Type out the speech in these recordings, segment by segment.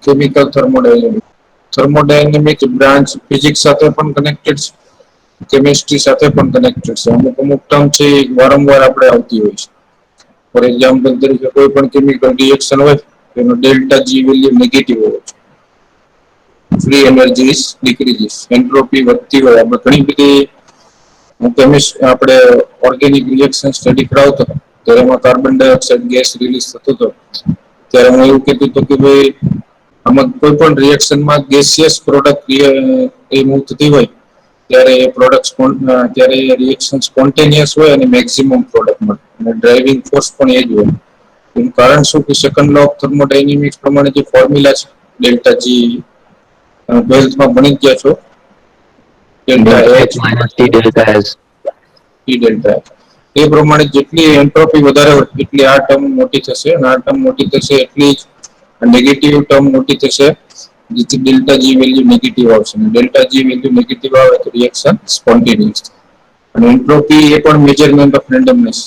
Chemical thermodynamics branch physics સાથે પણ connected છે, કેમિસ્ટ્રી સાથે પણ કનેક્ટેડ છે. અમુક અમુક ટર્મ છે એ વારંવાર આપણે આવતી હોય છે. ફોર એક્ઝામ્પલ તરીકે કોઈ પણ કેમિકલ રિએક્શન હોય એનો ડેલ્ટા જી વેલ્યુ નેગેટિવ હોય છે. ફ્રી એનર્જી ઇઝ ડિક્રીઝિસ, એન્ટ્રોપી વધતી હોય. આપણે ઘણી બધી આપણે ઓર્ગેનિક રિએક્શન સ્ટડી કરાવતો ત્યારે એમાં કાર્બન ડાયોક્સાઇડ ગેસ રિલીઝ થતો હતો. ત્યારે હું એવું કહેતો હતો કે ભાઈ આમાં કોઈ પણ રિએક્શનમાં ગેસિયસ પ્રોડક્ટ મૂવ થતી હોય ત્યારે એ પ્રોડક્ટ ત્યારે રિએક્શન સ્પોન્ટેનિયસ હોય અને મેક્સિમમ પ્રોડક્ટ મળે અને ડ્રાઇવિંગ ફોર્સ પણ એ જ હોય. એનું કારણ શું કે સેકન્ડ લો ઓફ થર્મોડાયનેમિક્સ પ્રમાણે જે ફોર્મ્યુલા છે ડેલ્ટા જી, 12th માં ભણી ગયા છો, delta delta H H minus T delta S. T delta એ પ્રમાણે જેટલી એન્ટ્રોપી વધારે હોય એટલી આ ટર્મ મોટી થશે અને આ ટર્મ મોટી થશે એટલી જ નેગેટિવ ટર્મ મોટી થશે. જેથી ડેલ્ટા જી વેલ્યુ નેગેટિવ આવશે. ડેલ્ટા જી વેલ્યુ નેગેટિવ આવે તો રિએક્શન સ્પોન્ટેનિયસ થાય. અને એન્ટ્રોપી એ પણ મેજરમેન્ટ ઓફ રેન્ડમનેસ.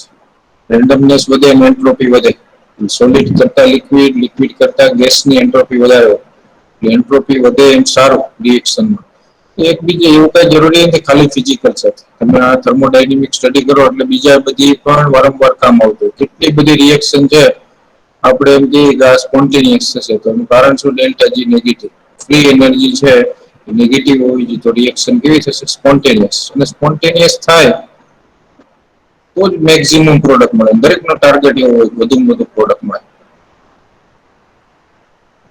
રેન્ડમનેસ વધે અને એન્ટ્રોપી વધે. સોલિડ કરતા લિક્વિડ, લિક્વિડ કરતા ગેસની એન્ટ્રોપી વધારે હોય. એન્ટ્રોપી વધે એમ સારું રિએક્શનમાં. એકબીજું એવું કઈ જરૂરી નથી ખાલી ફિઝિકલ છે. તમે આ થર્મોડાયનેમિક સ્ટડી કરો એટલે બીજા બધી પણ વારંવાર કામ આવતું હોય. કેટલી બધી રિએક્શન છે આપણે એમ કહીએ કે આ સ્પોન્ટેનિયસ થશે તો એનું કારણ શું delta G negative. Free energy છે નેગેટિવ હોવી જોઈએ તો રિએક્શન કેવી થશે સ્પોન્ટેનિયસ. અને સ્પોન્ટેનિયસ થાય તો જ મેક્સિમમ પ્રોડક્ટ મળે. દરેકનો ટાર્ગેટ એવો હોય વધુમાં વધુ પ્રોડક્ટ મળે.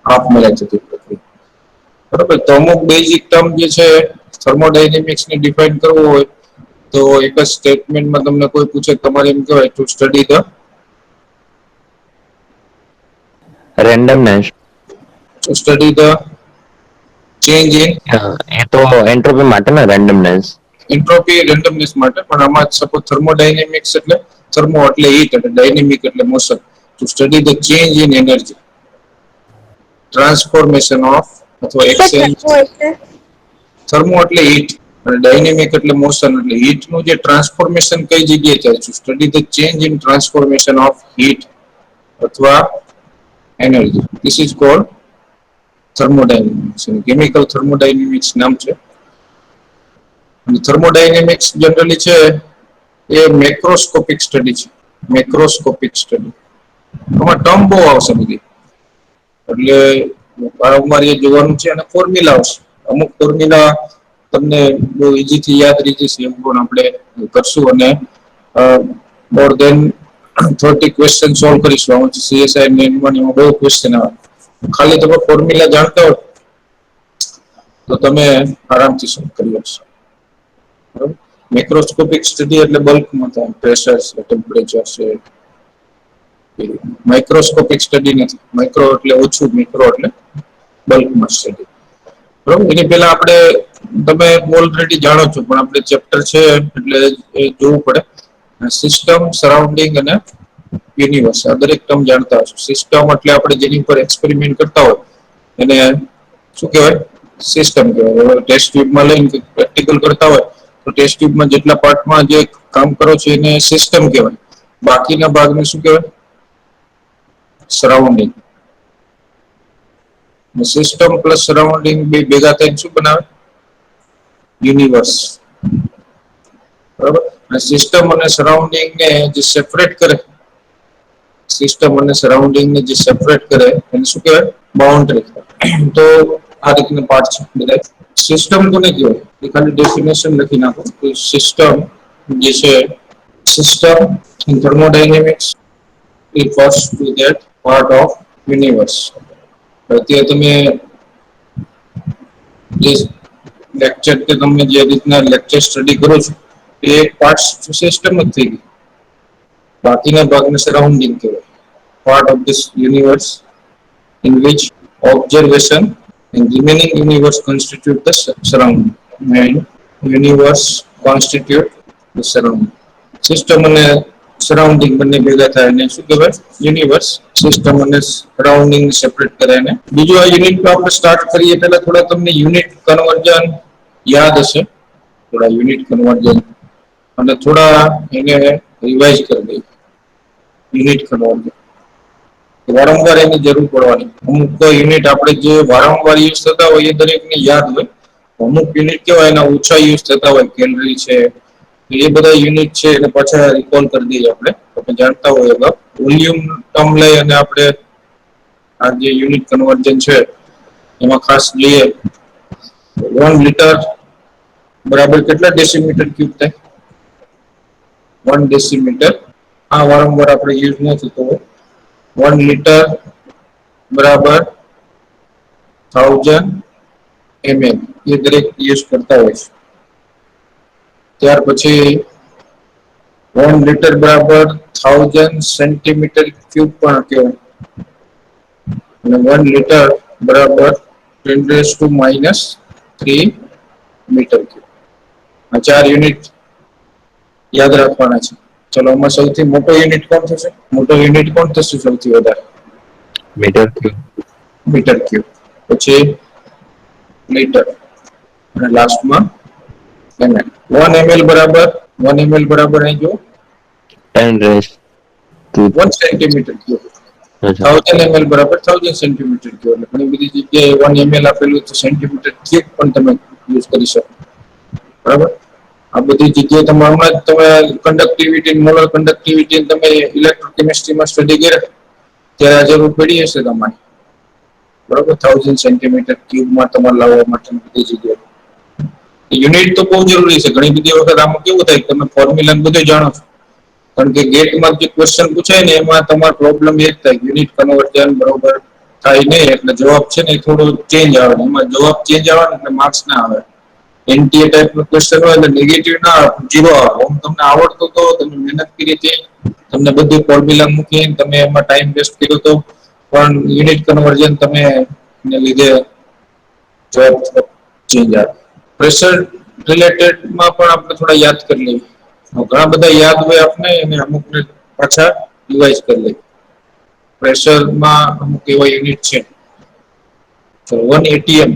આપમેળે થતી પ્રક્રિયા. બરોબર, તો અમુક બેઝિક ટર્મ જે છે થર્મોડાયનેમિક્સને ડિફાઈન કરવું હોય તો એક જ સ્ટેટમેન્ટમાં તમને કોઈ પૂછે તમારે એમ કહેવાય to study the randomness. To study the change in એ તો એન્ટ્રોપી માટે ને રેન્ડમનેસ. એન્ટ્રોપી રેન્ડમનેસ માટે, પણ આમાં સપોઝ થર્મોડાયનેમિક્સ એટલે થર્મો એટલે હીટ અને ડાયનેમિક એટલે motion. To study the change in energy, transformation of અથવા એક્સચેન્જ. થર્મો એટલે હીટ અને ડાયનેમિક એટલે મોશન. એટલે હીટનું જે ટ્રાન્સફોર્મેશન કઈ જગ્યાએ થાય છે, study the change in transformation of heat અથવા energy. This is called thermodynamics. Chemical thermodynamics નામ છે. થર્મોડાયનેમિક્સ જનરલી છે એ મેક્રોસ્કોપિક સ્ટડી છે. Macroscopic study. આમાં ટર્મ બહુ આવશે બધી. એટલે વારંવાર એ જોવાનું છે અને ફોર્મ્યુલા આવશે. અમુક ફોર્મ્યુલા તમને બહુ ઈઝીથી યાદ રહી જશે એમ પણ આપણે કરશું અને મોર દેન 30 ક્વેશ્ચન સોલ્વ કરીશું. આમાં CSI ને એમાં બહુ ક્વેશ્ચન આવે. ખાલી તમે ફોર્મ્યુલા જાણતા હો તો તમે આરામથી સોલ્વ કરી શકશો. બરોબર, મેક્રોસ્કોપિક સ્ટડી એટલે બલ્કમાં થાય. પ્રેશર છે, ટેમ્પરેચર છે. માઇક્રોસ્કોપિક સ્ટડી નથી. માઇક્રો એટલે ઓછું, મિક્રો એટલે બલ્કમાં સ્ટડી. બરોબર, એની પેલા આપણે તમે ઓલરેડી જાણો છો પણ આપણે ચેપ્ટર છે એટલે એ જોવું પડે. સિસ્ટમ, સરાઉન્ડિંગ અને યુનિવર્સ. આ દરેક ટર્મ જાણતા હશો. સિસ્ટમ એટલે આપણે જેની પર એક્સપેરિમેન્ટ કરતા હોય એને શું કહેવાય? સિસ્ટમ કહેવાય. ટેસ્ટ ટ્યુબમાં લઈને પ્રેક્ટિકલ કરતા હોય તો ટેસ્ટ ટ્યુબમાં જેટલા પાર્ટમાં જે કામ કરો છો એને સિસ્ટમ કહેવાય. બાકીના ભાગને શું કહેવાય? સરાઉન્ડિંગ. સિસ્ટમ પ્લસ સરાઉન્ડિંગ બે ભેગા થઈને શું બનાવે? યુનિવર્સ. બરોબર, અને સિસ્ટમ અને સરાઉન્ડિંગને જે સેપરેટ કરે સિસ્ટમ અને સરાઉન્ડિંગને જે સેપરેટ કરે એને શું કહેવાય? બાઉન્ડ્રી. તો આ રીતના પાર્ટ છે બધા. સિસ્ટમ કોને કહેવાય એ ખાલી ડેફિનેશન લખી નાખો. સિસ્ટમ જે છે system in thermodynamics refers to that part of universe. અત્યારે તમે જે લેક્ચર કે તમે જે રીતના લેક્ચર સ્ટડી કરો છો એ એક પાર્ટ સિસ્ટમ જ થઈ ગઈ. બાકીના ભાગને સરાઉન્ડિંગ કહેવાય. Part of this universe in which observation and remaining universe constitute the surrounding and universe constitute the surrounding. System અને સરાઉન્ડિંગ બંને ભેગા થાય એને શું કહેવાય? યુનિવર્સ. સિસ્ટમ અને સરાઉન્ડિંગ સેપરેટ કરે એને. બીજું આ યુનિટ આપણે સ્ટાર્ટ કરીએ પહેલા થોડા તમને યુનિટ કન્વર્ઝન યાદ હશે. થોડા યુનિટ કન્વર્ઝન અને થોડા એને રિવાઇઝ કરી દઈએ. યુનિટ કન્વર્ઝન વારંવાર એની જરૂર પડવાની. અમુક તો યુનિટ આપણે જે વારંવાર યુઝ થતા હોય એ દરેકને યાદ હોય. અમુક યુનિટ કેવાય એના ઓછા યુઝ થતા હોય, કેલરી છે એ બધા યુનિટ છે એને પાછા રિકોલ કરી દઈએ આપણે જાણતા હોય એવા વોલ્યુમ ટર્મ લઈ અને આપણે આ જે યુનિટ કન્વર્જન છે એમાં ખાસ જોઈએ 1 લિટર બરાબર કેટલા ડેસીમીટર ક્યુબ થાય? 1 ડેસીમીટર. આ વારંવાર આપણે યુઝ ન થતો હોય. 1 લિટર બરાબર 1000 ml એ દરેક યુઝ કરતા હોય છે. ત્યાર પછી 1 લિટર બરાબર 1000 સેન્ટીમીટર ક્યુબ પણ કહેવાય. અને 1 લિટર બરાબર 10⁻³ મીટર ક્યુબ. આ 4 યુનિટ યાદ રાખવાના છે. ચલો આમાં સૌથી મોટો યુનિટ કોણ થશે? મોટો યુનિટ કોણ થશે સૌથી વધારે? Metre cube. Metre cube. પછી મીટર અને લાસ્ટમાં ml. 1 ml બરાબર 1 ml બરાબર અહીં જો 1 સેન્ટીમીટર ક્યુબ. 1000 ml બરાબર 1000 સેન્ટીમીટર ક્યુબ. એટલે ઘણી બધી જગ્યાએ 1 ml આપેલું તો સેન્ટીમીટર ક્યુબ પણ તમે યુઝ કરી શકો. બરાબર. આ બધી જગ્યાએ તમે હમણાં જ તમે કન્ડક્ટિવિટી, મોલર કન્ડક્ટિવિટી તમે ઇલેક્ટ્રોકેમિસ્ટ્રીમાં સ્ટડી કર્યા ત્યારે આ જરૂર પડી હશે તમારે. બરોબર. 1000 સેન્ટીમીટર ક્યુબમાં તમારે લાવવા માટે બધી જગ્યાએ યુનિટ તો બહુ જરૂરી છે. ઘણી બધી વખત આમાં કેવું થાય તમે ફોર્મ્યુલા બધું જાણો છો, કારણ કે ગેટમાં જે ક્વેશ્ચન પૂછાય ને એમાં તમારો પ્રોબ્લેમ એ જ થાય યુનિટ કન્વર્જન બરોબર થાય નહીં એટલે જવાબ છે ને થોડો ચેન્જ આવે. એમાં જવાબ ચેન્જ આવે ને એટલે માર્ક્સ ના આવે. એનટીએ ટાઈપનો ક્વેશ્ચન હોય એટલે નેગેટિવ ના આવે, 0 આવે. આમ તમને આવડતું તો તમે મહેનત કરી હતી, તમને બધું ફોર્મ્યુલા મૂકી તમે એમાં ટાઈમ વેસ્ટ કર્યો તો પણ યુનિટ કન્વર્જન તમે ને લીધે જવાબ ચેન્જ આવે. પ્રેશર રિલેટેડમાં પણ આપણે થોડા યાદ કરી લઈએ. ઘણા બધા યાદ હોય આપણે અને અમુકને પાછા રિવાઇઝ કરી લઈએ. પ્રેશરમાં અમુક એવા યુનિટ છે. 1 atm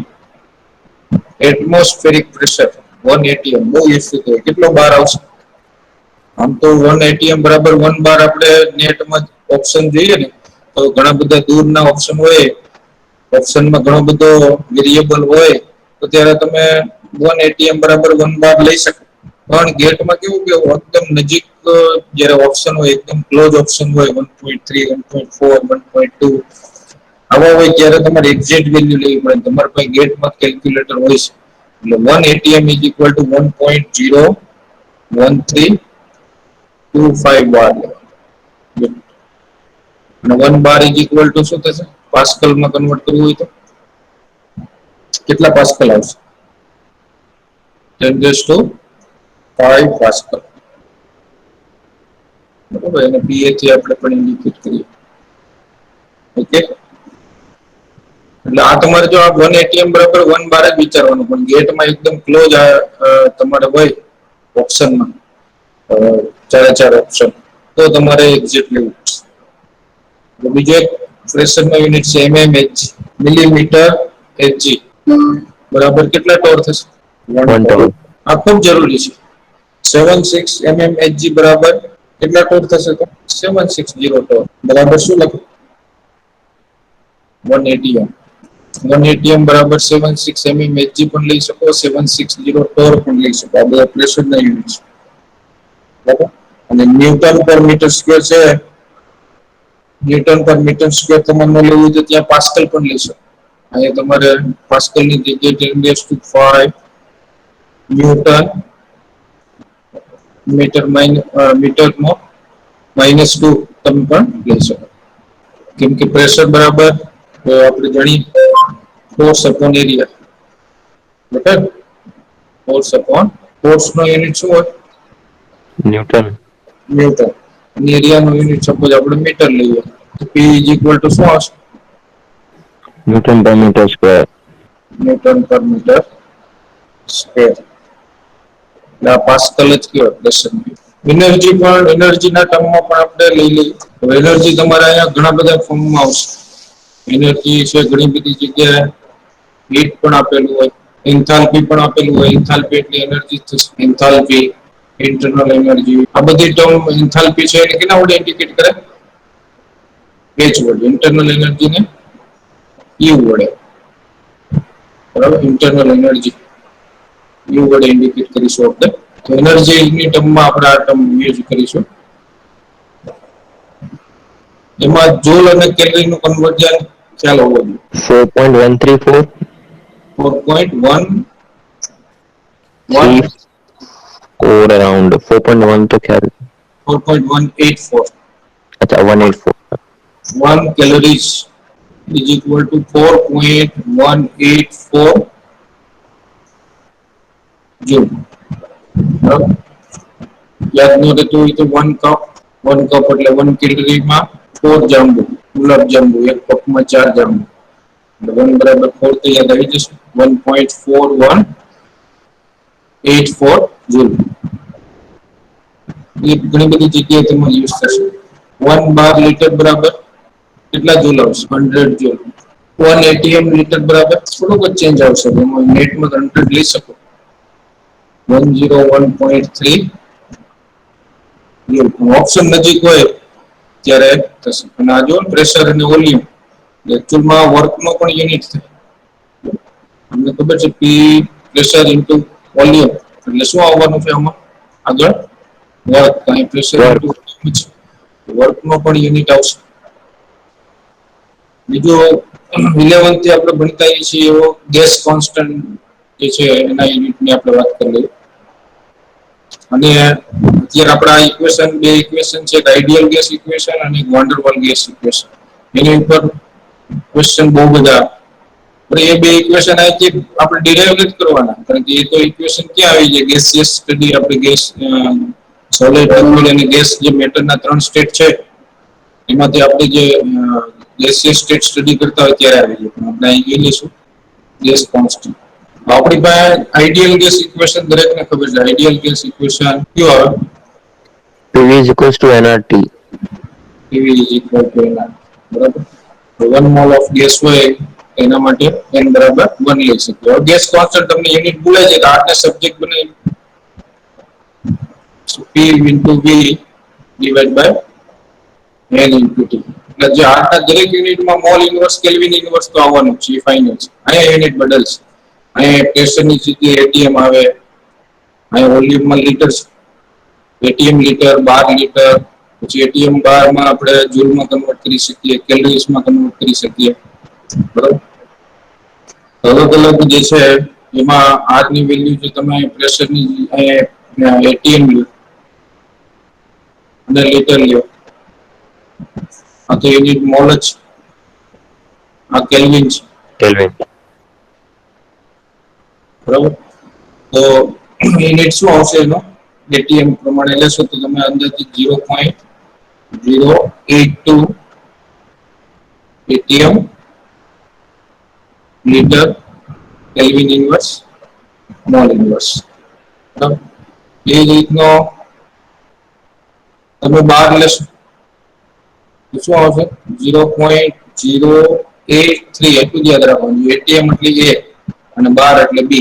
એટમોસ્ફેરિક પ્રેશર 1 atm બહુ યુઝફુલ હોય. કેટલો બાર આવશે? આમ તો 1 atm બરાબર 1 બાર આપણે નેટમાં ઓપ્શન જોઈએ ને તો ઘણા બધા દૂરના ઓપ્શન હોય. ઓપ્શનમાં ઘણો બધો વેરિયેબલ હોય તો ત્યારે તમે 1 atm બરાબર 1 બાર લઈ શકો. પણ ગેટમાં કેવું કે એકદમ નજીક જયારે ઓપ્શન હોય એકદમ ક્લોઝ ઓપ્શન હોય 1.3 1.4 1.2 આવા હોય ત્યારે તમારે એક્ઝેક્ટ વેલ્યુ લેવી પડે. તમારા પાસે ગેટમાં કેલ્ક્યુલેટર હોય છે એટલે 1 atm = 1.01325 બાર અને 1 બાર શું થશે? પાસ્કલમાં કન્વર્ટ કરવું હોય તો કેટલા પાસ્કલ આવશે? 10⁵ પાસ્કલ. બરોબર. એને PA થી આપણે પણ ઇન્ડિકેટ કરીએ. ઓકે. એટલે આ તમારે જો આ 1 atm બરાબર 1 બાર જ વિચારવાનું, પણ ગેટમાં એકદમ ક્લોઝ તમારે હોય ઓપ્શનમાં ચારે ઓપ્શન તો તમારે એક્ઝેક્ટ લેવું પડશે. બીજો એક પ્રેશરનો યુનિટ છે mmHg મિલીમીટર Hg બરાબર કેટલા ટોર થશે? 1 1 ટોર. ટોર. આ ખૂબ જરૂરી છે. 76 mmHg બરાબર કેટલા ટોર થશે? તો 760 ટોર બરાબર શું લખું? 1 atm 1 atm બરાબર 76 mmHg પણ લઈ શકો, 760 ટોર પણ લઈ શકો. આ બધા પ્રેશરના યુનિટ છે. બરાબર. અને ન્યૂટન પર મીટર સ્ક્વેર છે. ન્યૂટન પર મીટર સ્ક્વેર તમારે ન લેવું તો ત્યાં પાસ્કલ પણ લઈ શકો. અહીંયા તમારે પાસ્કલની જગ્યાએ 10⁵ ન્યૂટન મીટરમાં -2 તમે પણ લઈ શકો. કેમ કે પ્રેશર બરાબર આપણે જાણીએ ફોર્સ અપોન એરિયા. બરાબર. ફોર્સનો યુનિટ શું હોય? ન્યૂટન. ન્યૂટન. અને એરિયાનો યુનિટ સપોઝ આપણે મીટર લઈએ તો P શું આવશે? ન્યૂટન પર મીટર સ્ક્વેર. ન્યૂટન પર મીટર સ્ક્વેર. આ પાસ્કલ જ કહેવાય પ્રેશર. એનર્જી એનર્જીના ટર્મમાં પણ આપણે લઈ લઈએ. એનર્જી તમારે અહીંયા ઘણા બધા ફોર્મમાં આવશે. એનર્જી છે ઘણી બધી જગ્યાએ હીટ પણ આપેલું હોય, એન્થાલ્પી પણ આપેલું હોય. એન્થાલ્પી એટલે એનર્જી થશે. એન્થાલ્પી, ઇન્ટરનલ એનર્જી આ બધી ટર્મ એન્થાલ્પી છે એને કેના વડે ઇન્ડિકેટ કરે? H વડે ઇન્ટરનલ એનર્જી ને U વડે, બરાબર, ઇન્ટરનલ એનર્જી U વડે ઇન્ડિકેટ કરીશું આપણે. તો એનર્જી ની ટર્મમાં આપણે આ ટર્મ યુઝ કરીશું. એમાં જૂલ અને કેલ્વિન નું કન્વર્ઝન ખ્યાલ હોવો જોઈએ. 4.134 4.1 3 4 अराउंड 4.1 तो ख्याल 4.184 अच्छा 184 1 calories is equal to 4.184 joule. બરાબર, યાદ ન રહેતું હોય તો 1 કપ એટલે 1 કેલરીમાં 4 જાંબુ, ગુલાબ જાંબુ, એક કપમાં 4 જાંબુ, એટલે 1 બરાબર 4 તો યાદ આવી જશે. 1.4184 joule. એ ઘણી બધી જગ્યાએ તેમાં યુઝ થશે. 1 બાર લીટર બરાબર કેટલા જૂલ આવશે? 100 જૂલ. 1 એટીએમ લીટર બરાબર થોડુંક જ ચેન્જ આવશે, નેટમાં 100 લઈ શકો. 101.3 ઓપ્શન નજીક હોય ત્યારે થશે. અને આ જો પ્રેશર અને વોલ્યુમ એકચ્યુઅલમાં વર્કનો પણ યુનિટ થાય. તમને ખબર છે પી પ્રેશર ઇન્ટુ વોલ્યુમ એટલે શું આવવાનું છે આમાં આગળ? વર્ક. અહીં પ્રેશર ઇન્ટુ वर्क વર્કનો પણ યુનિટ આવશે. બીજું 11th થી આપણે ભણતા આવીએ છીએ એવો ગેસ કોન્સ્ટન્ટ જે છે એના યુનિટની આપણે વાત કરી લઈએ. અને અત્યારે આપણા ઇક્વેશન, બે ઇક્વેશન છે, આઈડિયલ ગેસ ઇક્વેશન અને વાન ડર વાલ ગેસ ઇક્વેશન. એની ઉપર ક્વેશ્ચન બહુ બધા, પણ એ બે ઇક્વેશન અહીંથી આપણે ડિરાઈવ નથી કરવાના, કારણ કે એ તો ઇક્વેશન ક્યાં આવી જાય? ગેસિયસ સ્ટડી, આપણે ગેસ સોલિડ, લિક્વિડ અને ગેસ જે મેટરના 3 સ્ટેટ છે એમાંથી આપણે જે ગેસિયસ સ્ટેટ સ્ટડી કરતા હોય ત્યારે આવી જાય. આપણે અહીં જોઈ લઈશું ગેસ કોન્સ્ટન્ટ. આપણી પાસે આઈડિયલ ગેસ ઇક્વેશન દરેકને ખબર છે. આઈડિયલ ગેસ ઇક્વેશન કયો આવે? PV is equals to nRT. PV is equal to NR. બરાબર, તો 1 મોલ ઓફ ગેસ હોય એના માટે n બરાબર 1 લઈ શકીએ. હવે ગેસ કોન્સ્ટન્ટ તમને યુનિટ ભૂલાય છે તો આને સબ્જેક્ટ બનાવી P into V divided by N into T. એટલે જે આના દરેક યુનિટમાં મોલ ઇન્વર્સ, કેલ્વિન ઇન્વર્સ તો આવવાનું છે, એ ફાઇનલ છે. અહીંયા યુનિટ બદલશે. અહીંયા પ્રેશરની જગ્યાએ એટીએમ આવે, અહીંયા વોલ્યુમમાં લીટર, એટીએમ લીટર, બાર લીટર, પછી એટીએમ બાર માં આપણે જૂલમાં કન્વર્ટ કરી શકીએ, કેલરીઝમાં કન્વર્ટ કરી શકીએ. બરાબર, અલગ અલગ જે છે એમાં આર ની વેલ્યુ જે તમે પ્રેશરની એટીએમ અને લીટર લ્યો, આ તો યુનિટ મોલ જ, આ કેલ્વિન છે. Kelvin. બરાબર, તો યુનિટ શું આવશે એનો? એટીએમ પ્રમાણે લેશો તો તમે અંદાજિત 0.082 ATM litre kelvin inverse mall inverse. બરાબર, એ રીતનો તમે 12 લેશો તો શું આવશે? 0.083. એટલું જ યાદ રાખવાનું. એટીએમ એટલે A અને 12 એટલે B.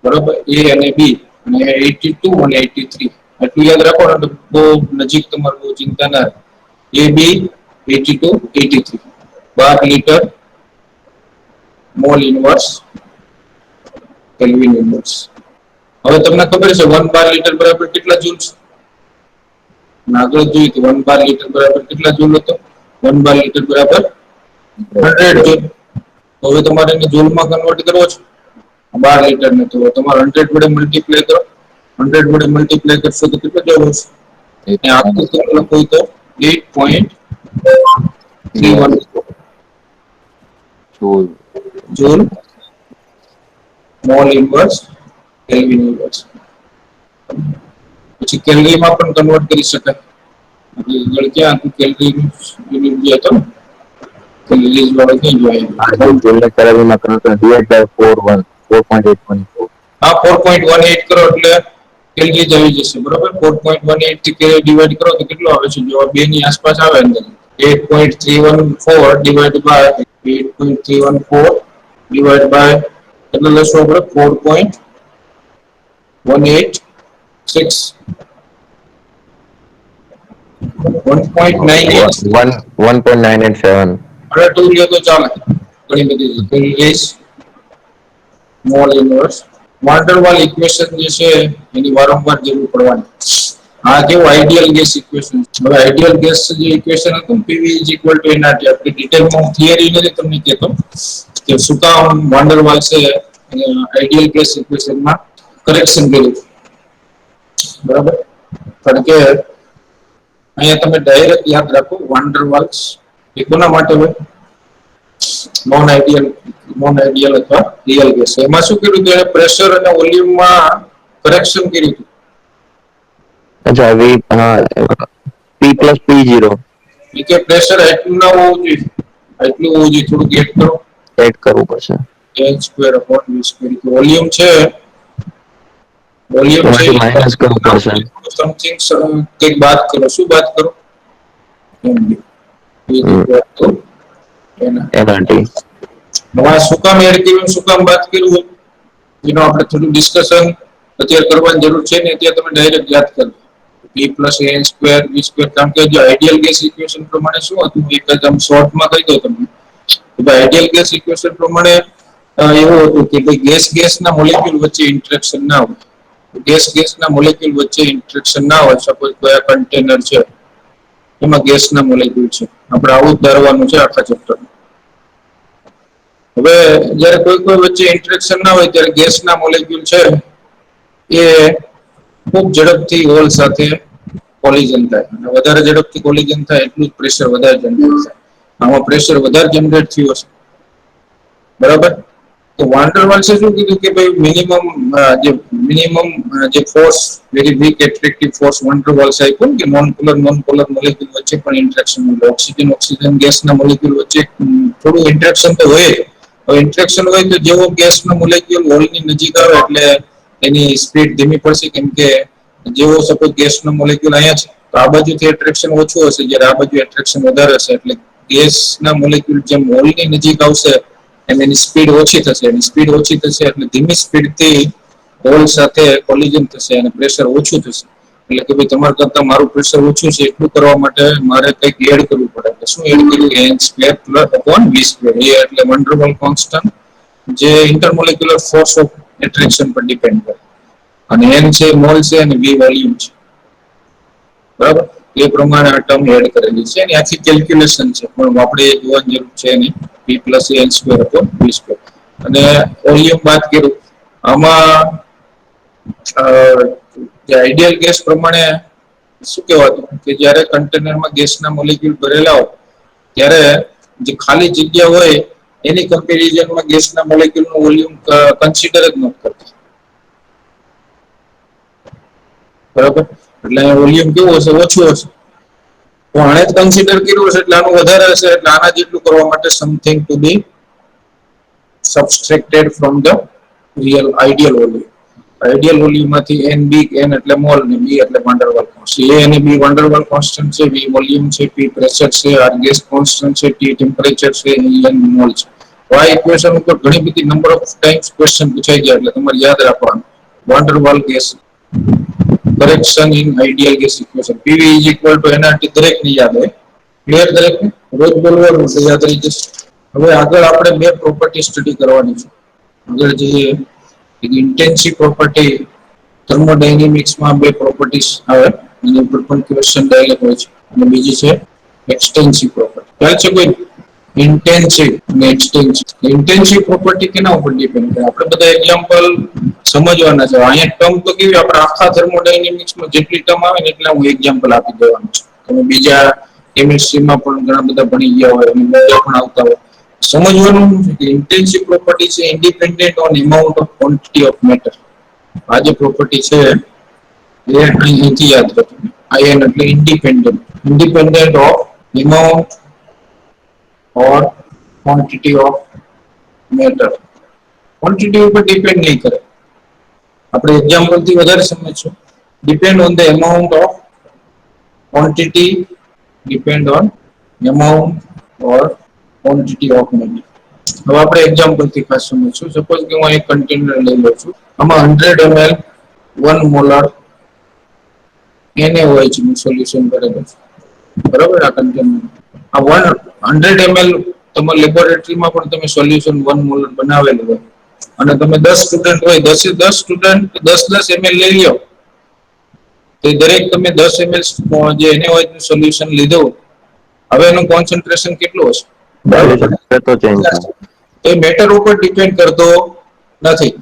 બરોબર, A અને B, અને 82 અને 83 એટલું યાદ રાખો ને, બહુ નજીક, તમારે બહુ ચિંતા ના રહે. AB 82 83 12 litre mall inverse kelvin inverse. હવે તમને ખબર છે 1 બાર લીટર બરાબર કેટલા જૂલ છે? આગળ જોયું તો 1 બાર લીટર બરાબર કેટલા જૂલ હતો? 1 બાર લીટર બરાબર 100 જૂલ. હવે તમારે એને જૂલમાં કન્વર્ટ કરવો છે 12 લીટર ને, તો તમારે 100 વડે મલ્ટીપ્લાય કરો. 100 વડે મલ્ટીપ્લાય કરશો તો કેટલો જવાબ આવશે? આખું લખો તો 8.31 Joule. Joule mall inverse kelvin inverse. પછી કેલરીમાં પણ કન્વર્ટ કરી શકાય. આગળ ક્યાં હતું કેલરી યુનિટ જે હતો ને, કેલરીઝ વાળો ક્યાં જોવાય? Joule Kelvin માં convert divide by 4.814. હા, 4.18 કરો એટલે કેલરી જ આવી જશે. બરોબર, 4.18 થી ડિવાઈડ કરો તો કેટલો આવે છે જવાબ? 2 ની આસપાસ આવે અંદર. 8.314 divided by 8.314 divided by કેટલો લેશો આપણે? 4.186. 1.98. 1.987. અરે 2 લ્યો તો ચાલે. ઘણી બધી છે. Is small inverse. Van der Waal equation જે છે એની વારંવાર જરૂર પડવાની. આ કેવું આઈડિયલ ગેસ ઇક્વેશન. હવે આઈડિયલ ગેસ જે ઇક્વેશન હતું PV is equal to nRT. આપણે ડિટેલમાં થિયરી નથી તમને કહેતો કે શું કામ વાન્ડરવાલ છે આઈડિયલ ગેસ ઇક્વેશનમાં કરેક્શન કર્યું, બરાબર? કારણ કે અહીંયા તમે ડાયરેક્ટ યાદ રાખો વાન્ડરવાલ્સ એ કોના માટે હોય? નોન આઈડિયલ અથવા રિયલ ગેસ. એમાં શું કર્યું હતું? એને પ્રેશર અને વોલ્યુમમાં કરેક્શન કર્યું હતું. अच्छा वी हाँ P plus P0 એ કે પ્રેશર એટલું ના હોવું જોઈએ, એટલું હોવું જોઈએ. થોડુંક એડ કરો. એડ કરવું પડશે. h square upon v square. Volume છે, વોલ્યુમ છે એમાંથી માઇનસ કરવું પડશે. સમથિંગ કંઈક બાદ કરો. શું બાદ કરો? એનઆરટી. હવે શું કામ એડ કર્યું, શું કામ બાદ કર્યું એનો આપણે થોડું ડિસ્કશન અત્યારે કરવાની જરૂર છે ને. અત્યારે તમે ડાયરેક્ટ યાદ કરો p plus an square v square. કારણ કે જો આઈડિયલ ગેસ ઇક્વેશન પ્રમાણે શું હતું એક જ આમ શોર્ટમાં કહી દો તમને. આઈડિયલ ગેસ ઇક્વેશન પ્રમાણે એવું હતું કે ભાઈ ગેસના મોલેક્યુલ વચ્ચે ઇન્ટરેક્શન ના હોય. ગેસના મોલેક્યુલ વચ્ચે ઇન્ટરેક્શન ના હોય. સપોઝ કોઈ આ કન્ટેનર છે એમાં ગેસના મોલેક્યુલ છે. આપણે આવું જ ધારવાનું છે આખા ચેપ્ટરમાં. હવે જ્યારે કોઈ વચ્ચે ઇન્ટરેક્શન ના હોય ત્યારે ગેસના મોલેક્યુલ છે એ ખૂબ ઝડપથી હોલ સાથે કોલિઝન થાય. અને વધારે ઝડપથી કોલિઝન થાય એટલું જ પ્રેશર વધારે જનરેટ થાય. આમાં પ્રેશર વધારે જનરેટ થયું હશે, બરાબર? તો વાન્ડરવાલ્સે શું કીધું કે ભાઈ મિનિમમ જે force very weak attractive force વાન્ડરવાલ્સે આપ્યું કે નોન પોલર મોલેક્યુલ વચ્ચે પણ ઇન્ટરેક્શન હોય. ઓક્સિજન ગેસના મોલેક્યુલ વચ્ચે થોડું ઇન્ટરેક્શન તો હોય. હવે ઇન્ટરેક્શન હોય તો જેવો ગેસનો મોલેક્યુલ હોલની નજીક આવે એટલે એની સ્પીડ ધીમી પડશે. કેમ કે જેવો સપોઝ ગેસનો મોલેક્યુલ અહીંયા છે તો આ બાજુથી એટ્રેક્શન ઓછું હશે, જ્યારે આ બાજુ એટ્રેક્શન વધારે હશે. એટલે ગેસના મોલેક્યુલ જેમ હોલની નજીક આવશે એમ એની સ્પીડ ઓછી થશે. એની સ્પીડ ઓછી થશે એટલે ધીમી સ્પીડથી હોલ સાથે કોલિઝન થશે અને પ્રેશર ઓછું થશે. એટલે કે ભાઈ તમારા કરતા મારું પ્રેશર ઓછું છે એટલું કરવા માટે મારે કંઈક એડ કરવું પડે. શું એડ કર્યું? n square plus upon v square. એ એટલે વન્ડરવાલ કોન્સ્ટન્ટ જે ઇન્ટરમોલેક્યુલર ફોર્સ ઓફ એટ્રેક્શન પર ડિપેન્ડ કરે. અને n છે મોલ છે અને v વોલ્યુમ છે, બરાબર? એ પ્રમાણે આ ટર્મ એડ કરેલી છે. એની આખી કેલ્ક્યુલેશન છે પણ આપણે જોવાની જરૂર છે નહીં. p plus n square upon v square. અને વોલ્યુમ બાદ કર્યું. આમાં આઈડિયલ ગેસ પ્રમાણે શું કહેવાતું કે જ્યારે કન્ટેનરમાં ગેસના મોલેક્યુલ ભરેલા હોય ત્યારે જે ખાલી જગ્યા હોય એની કમ્પેરિઝનમાં ગેસના મોલેક્યુલનું વોલ્યુમ કન્સિડર જ નથી કરતા, બરાબર? એટલે વોલ્યુમ કેવું હશે? ઓછું હશે. તો આણે જ કન્સિડર કર્યું હશે એટલે આનું વધારે હશે. એટલે આના જેટલું કરવા માટે something to be subtracted from the real ideal volume. Ideal વોલ્યુમમાંથી n બિગ, n એટલે મોલ ને b એટલે વાન્ડરવાલ કોન્સ્ટન્ટ. a અને b વાન્ડરવાલ કોન્સ્ટન્ટ છે, v વોલ્યુમ છે, p પ્રેશર છે, r ગેસ કોન્સ્ટન્ટ છે, t ટેમ્પરેચર છે, n મોલ છે. આ ઇક્વેશન ઉપર ઘણી બધી નંબર ઓફ ટાઈમ્સ ક્વેશ્ચન પૂછાઈ ગયા એટલે તમારે યાદ રાખવાનું. Van der Waal gas correction in ideal gas equation. pv is equal to nRT દરેક ની યાદ હોય. ક્લિયર? દરેક રોજ બોલવાનું એટલે યાદ રહી જશે. હવે આગળ આપણે બે પ્રોપર્ટી સ્ટડી કરવાની છે. આગળ જઈએ ઇન્ટેન્સિવ પ્રોપર્ટી. થર્મોડાયનેમિક્સમાં બે પ્રોપર્ટીઝ આવે એની ઉપર પણ ક્વેશ્ચન ડાયરેક્ટ હોય છે. અને બીજી છે એક્સટેન્સિવ પ્રોપર્ટી. ખ્યાલ છે કોઈ? ઇન્ટેન્સિવ અને એક્સટેન્સિવ. ઇન્ટેન્સિવ પ્રોપર્ટી કેના ઉપર ડિપેન્ડ કરે? આપણે બધા એક્ઝામ્પલ સમજવાના છે. અહીંયા ટર્મ તો કેવી આપણે આખા થર્મોડાયનેમિક્સમાં જેટલી ટર્મ આવે ને એટલા હું એક્ઝામ્પલ આપી દેવાનું છે. તમે બીજા કેમિસ્ટ્રીમાં પણ ઘણા બધા ભણી ગયા હોય અને બીજા પણ આવતા હોય. સમજવાનું છે કે ઇન્ટેન્સિવ પ્રોપર્ટી છે independent on amount of quantity of matter. આ જે પ્રોપર્ટી છે એ અહીંથી યાદ રાખો. IN એટલે independent of amount or quantity of matter. Quantity ઉપર ડિપેન્ડ નહીં કરે. આપણે એક્ઝામ્પલ થી વધારે સમજશું. Depend on the amount of quantity, depend on amount or quantity of matter. હવે આપણે એક્ઝામ્પલ થી ખાસ સમજશું. સપોઝ કે હું એક કન્ટેનર લઈ લઉં છું. આમાં 100 ml 1 મોલર Na OH નું સોલ્યુશન બરાબર છે. બરોબર. આ કન્ટેનર આ 100 ml તમારી લેબોરેટરીમાં પણ તમે સોલ્યુશન 1 મોલર બનાવેલું હોય અને તમે 10 સ્ટુડન્ટ હોય 10 સ્ટુડન્ટ 10 ml લઈ લ્યો તો દરેક તમે 10 ml જે એને હોય સોલ્યુશન લીધું, હવે એનું કોન્સન્ટ્રેશન કેટલું હશે? તો ચેન્જ થાય. તો એ મેટર ઉપર ડિપેન્ડ કરતો નથી.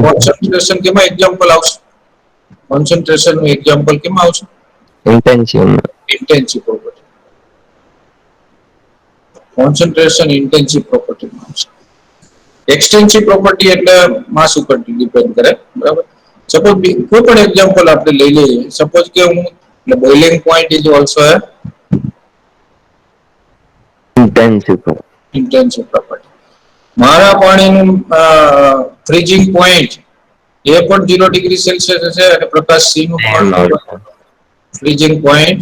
કોન્સન્ટ્રેશન કેમાં એક્ઝામ્પલ આવશે? કોન્સન્ટ્રેશન નું એક્ઝામ્પલ કેમાં આવશે? Intensive. Intensive property. Concentration intensive પ્રોપર્ટીમાં આવશે. એક્સટેન્સિવ પ્રોપર્ટી એટલે માસ ઉપર ડિપેન્ડ કરે, બરાબર. સપોઝ કોઈ પણ એક્ઝામ્પલ આપણે લઈ લઈએ. સપોઝ કે હું boiling point is also A intensive property. મારા પાણીનું ફ્રીઝિંગ પોઈન્ટ એ પણ 0 ડિગ્રી સેલ્સિયસ હશે અને પ્રકાશ સી નું પણ ફ્રીઝિંગ પોઈન્ટ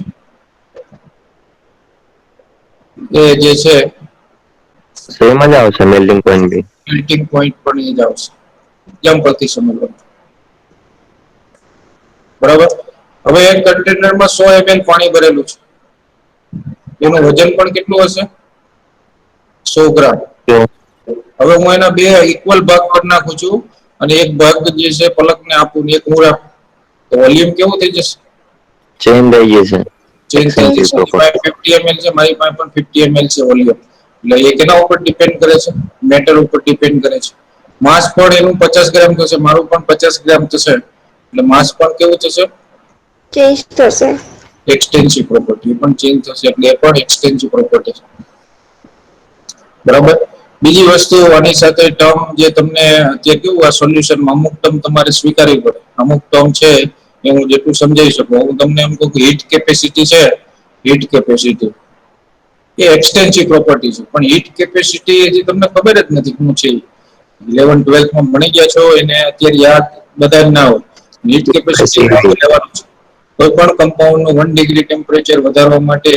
એ જે છે સેમ જ આવશે. મેલ્ટિંગ પોઈન્ટ બી મેલ્ટિંગ પોઈન્ટ પણ એ જ આવશે. એક્ઝામ્પલથી સમજવાનું, બરાબર. હવે એક કન્ટેનરમાં 100 ml પાણી ભરેલું છે, એનું વજન પણ કેટલું હશે? 100 ગ્રામ. હવે હું એના બે ઇક્વલ ભાગ કરી નાખું છું અને એક ભાગ જે છે પલકને આપું ને એક હું રાખું, તો વોલ્યુમ કેવું થઈ જશે? ચેન્જ થઈ જશે. ચેન્જ થઈ જશે. મારી પાસે 50 ml છે, મારી પાસે પણ 50 ml છે વોલ્યુમ. એટલે એ કેના ઉપર ડિપેન્ડ કરે છે? મેટર ઉપર ડિપેન્ડ કરે છે. માસ પણ એનું 50 ગ્રામ થશે, મારું પણ 50 ગ્રામ થશે, એટલે માસ પણ કેવું થશે? ચેન્જ થશે. એક્સટેન્સિવ પ્રોપર્ટી પણ ચેન્જ થશે, એટલે એ પણ એક્સટેન્સિવ પ્રોપર્ટી છે, બરાબર. બીજી વસ્તુ આની સાથે ટર્મ જે તમને જે કેવું આ સોલ્યુશનમાં અમુક ટર્મ તમારે સ્વીકારવી પડે. અમુક ટર્મ છે એ હું જેટલું સમજાવી શકું. હું તમને એમ કહું કે હીટ કેપેસિટી છે, હીટ કેપેસિટી એ એક્સટેન્સિવ પ્રોપર્ટી છે, પણ હીટ કેપેસિટી હજી તમને ખબર જ નથી શું છે. 11 12 માં ભણી ગયા છો, એને અત્યારે યાદ બધા ના હોય. હીટ કેપેસિટી લેવાનું છે. કોઈ પણ કમ્પાઉન્ડ નું 1 ડિગ્રી ટેમ્પરેચર વધારવા માટે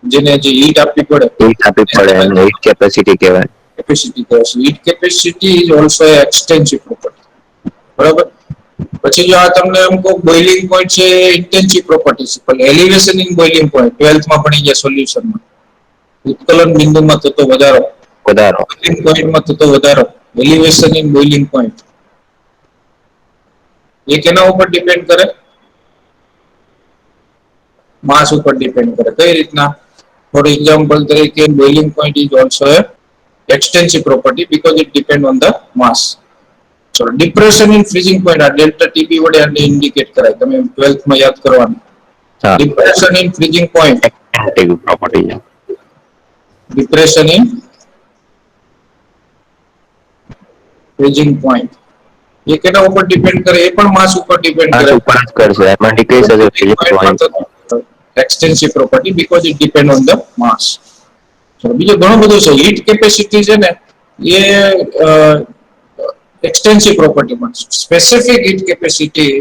જેને જે હીટ આપવી પડે હીટ આપવી પડે અને હીટ કેપેસિટી કહેવાય. કેપેસિટી કહે છે. Heat capacity is also extensive property, બરાબર. પછી જો આ તમને એમ કહું બોઇલિંગ પોઈન્ટ છે ઇન્ટેન્સિવ પ્રોપર્ટી છે, પણ elevation in boiling point 12th માં ભણી ગયા સોલ્યુશનમાં. ઉત્કલન બિંદુમાં થતો વધારો, વધારો. બોઇલિંગ પોઈન્ટમાં થતો વધારો, એલિવેશન ઇન બોઇલિંગ પોઈન્ટ, એ કેના ઉપર ડિપેન્ડ કરે? માસ ઉપર ડિપેન્ડ કરે. કઈ રીતના? ફોર એક્ઝામ્પલ તરીકે boiling point is also A extensive property because it depend on the mass. So depression in freezing point આ ડેલ્ટા ટીબી વડે આને ઇન્ડિકેટ કરાય. તમે 12th માં યાદ કરવાનું. Depression in freezing point. Property છે. Depression in freezing point. એ કેના ઉપર ડિપેન્ડ કરે? એ પણ માસ ઉપર ડિપેન્ડ કરે. ઉપર જ કરશે. એમાં ડિક્રીઝ થશે freezing point. Extensive property because it depend on the mass. બીજું ઘણું બધું છે. હીટ કેપેસિટી છે ને એ એક્સટેન્સિવ પ્રોપર્ટી પણ specific heat capacity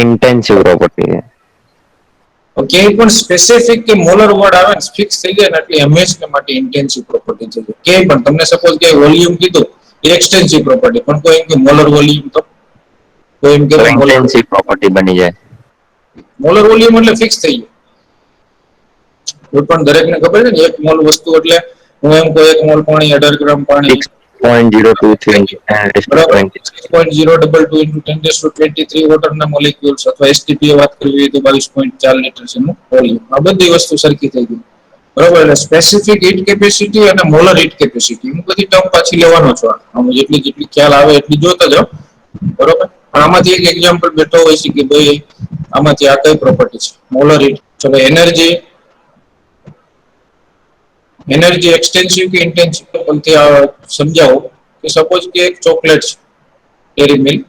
intensive property છે. ક્યાંય પણ સ્પેસિફિક કે મોલર વર્ડ આવે ને ફિક્સ થઈ જાય ને એટલે હંમેશા માટે ઇન્ટેન્સિવ પ્રોપર્ટી છે. ક્યાંય પણ તમને સપોઝ કે વોલ્યુમ કીધું એ એક્સટેન્સિવ પ્રોપર્ટી, પણ કોઈ એમ કે મોલર વોલ્યુમ, તો કોઈ એમ કે ઇન્ટેન્સિવ પ્રોપર્ટી બની જાય. મોલર વોલ્યુમ એટલે ફિક્સ થઈ ગયું. કોઈ પણ દરેકને ખબર છે ને 1 મોલ વસ્તુ એટલે હું એમ કહું 1 મોલ પાણી 18 ગ્રામ પાણી 6.023 બરાબર 6.022 × 10⁻23 વોટરના મોલેક્યુલ્સ અથવા એસટીપી વાત કરવી તો 22.4 લીટર છે નું વોલ્યુમ. આ બધી વસ્તુ સરખી થઈ ગઈ, બરાબર. એટલે સ્પેસિફિક હીટ કેપેસિટી અને મોલર હીટ કેપેસિટી હું બધી ટર્મ પાછી લેવાનો છું. આમાં જેટલી ખ્યાલ આવે એટલી જોતા જાઓ, બરોબર. પણ આમાંથી એક એક્ઝામ્પલ બેઠો હોય છે કે ભાઈ આમાંથી આ કઈ પ્રોપર્ટી છે? Molar heat. ચલો એનર્જી એક્સટેન્સિવ કે ઇન્ટેન્સિવ થી સમજાવો કે સપોઝ કે એક ચોકલેટ છે ડેરી મિલ્ક,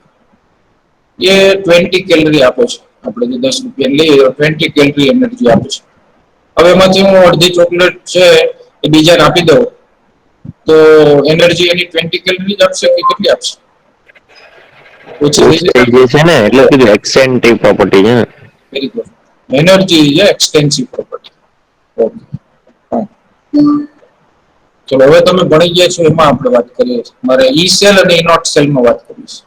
એ 20 કેલરી આપે છે. આપણે જે 10 રૂપિયા લઈએ 20 કેલરી એનર્જી આપે છે. હવે એમાંથી હું અડધી ચોકલેટ છે એ બીજાને આપી દઉં તો એનર્જી એની 20 કેલરી જ આપશે કે કેટલી આપશે? ઓછી થઈ જશે. જે છે ને એટલે કીધું એક્સટેન્સિવ પ્રોપર્ટી છે ને. Very good. Energy is extensive property. Okay. ચલો હવે તમે ભણી ગયા છો એમાં આપણે વાત કરીએ છીએ. મારે ઈ સેલ અને ઇનોટ સેલમાં વાત કરવી છે.